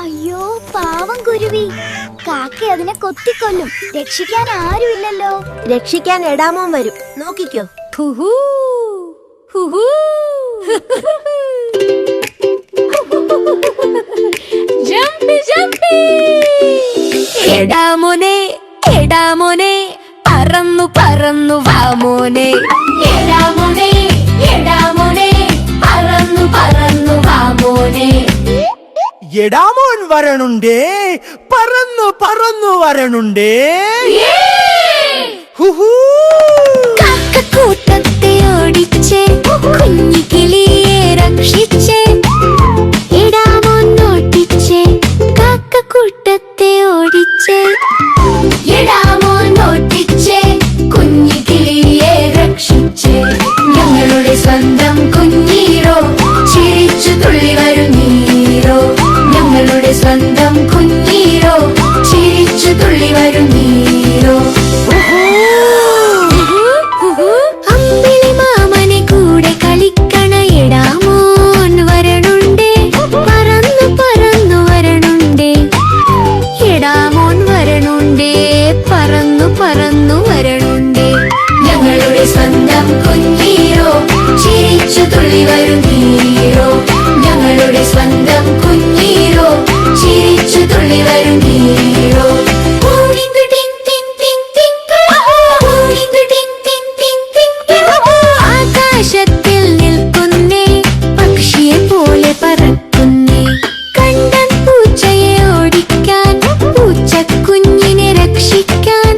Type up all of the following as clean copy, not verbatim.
അയ്യോ പാവം കുരുവി. കാക്ക അതിനെ കൊത്തിക്കൊല്ലും. രക്ഷിക്കാൻ ആരുമില്ലല്ലോ. രക്ഷിക്കാൻ എടാമോൻ വരും, നോക്കിക്കോ. ഹുഹു, ഹുഹു. ജംപി ജംപി. എടാമോനെ എടാമോനെ, പറന്നു പറന്നു വാമോനെ. എടാമോനെ എടാമോനെ, പറന്നു പറന്നു വാമോനെ. എടാമോൻ വരണുണ്ടേ, പറന്നു പറന്നു വരണുണ്ടേ. ഹുഹു. കാക്കക്കൂട്ടത്തെ ഓടിച്ച് കുഞ്ഞിക്കിളിയെ രക്ഷിച്ച് എടാമോൻ ഓട്ടിച്ച് കാക്കക്കൂട്ടത്തെ ഓടിച്ച് എടാമോൻ ഓട്ടിച്ച് കുഞ്ഞിക്കിളിയെ രക്ഷിച്ച് ഞങ്ങളുടെ സ്വന്തം കുഞ്ഞീരോ ചിരിച്ചു തുള്ളി വരുന്നീരോ. ഞങ്ങളുടെ സ്വന്തം കുഞ്ഞീരോ ചിരിച്ചു തുള്ളി വരുന്നീരോ. അമ്പിളി മാമനെ കൂടെ കളിക്കണ എടാമോൻ വരണുണ്ടേ, പറന്നു പറന്നു വരണുണ്ടേ. എടാമോൻ വരണുണ്ടേ, പറന്നു പറന്നു വരണുണ്ടേ. ഞങ്ങളുടെ സ്വന്തം കുഞ്ഞീരോ ചിരിച്ചു തുള്ളി വരുന്നീരോ. ഞങ്ങളുടെ സ്വന്തം കുഞ്ഞീരോ ചിരിച്ചു തുള്ളി വരുന്നീരോ. ആകാശത്തിൽ നിൽക്കുന്നേ, പക്ഷിയെ പോലെ പറക്കുന്നേ. കണ്ടൻ പൂച്ചയെ ഓടിക്കാൻ, പൂച്ചക്കുഞ്ഞിനെ രക്ഷിക്കാൻ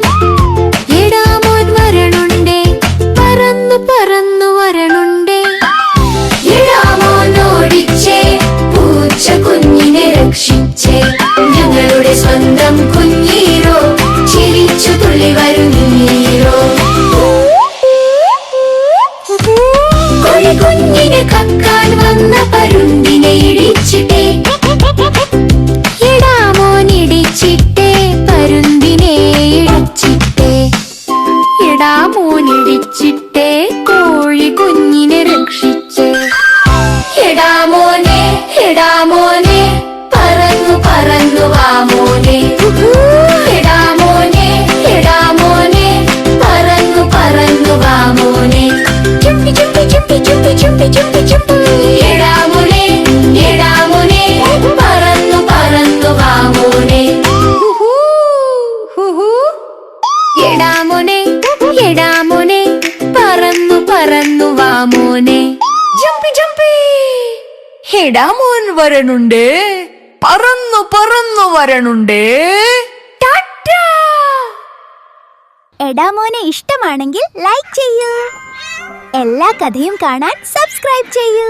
എടാമോൻ വരണുണ്ടേ, പറന്നു പറന്നു വരണുണ്ടേ. എടാമോൻ ഓടിച്ചേ, പൂച്ചക്കുഞ്ഞിനെ രക്ഷിച്ചേ. ഞങ്ങളുടെ സ്വന്തം കുഞ്ഞീരോ ചിരിച്ചു തുള്ളി വരുന്നീരോ. കുഞ്ഞിനെ കക്കാൻ വന്ന പരുന്തിനെ ഇടിച്ചിട്ടേ എടാമോൻ ഇടിച്ചിട്ടേ, പരുന്തിനെ ഇടിച്ചിട്ടേ. എടാമോൻ ഇടിച്ചിട്ടേ, കോഴി കുഞ്ഞിനെ രക്ഷിച്ചേ. എടാമോനെ എടാമോനെ, പറന്നു പറന്നു വാമോനെ. എടാമോനെ എടാമോനെ, പറന്നു പറന്നു വാമോനെ. ചുംപി ചുംപി ചുംപി ചുംപി ചുംപി ചുംപി ചുംപി. എടാമോനെ എടാമോനെ, പറന്നു പറന്നു വാമോനെ. എടാമോനെ എടാമോനെ, പറന്നു പറന്നു വാമോനെ. ജംപി ജംപി. എടാമോൻ വരണുണ്ടേ, പറന്നു പറന്നു വരണുണ്ടേ. ടാറ്റാ. എടാമോനെ ഇഷ്ടമാണെങ്കിൽ ലൈക്ക് ചെയ്യൂ. എല്ലാ കഥയും കാണാൻ സബ്സ്ക്രൈബ് ചെയ്യൂ.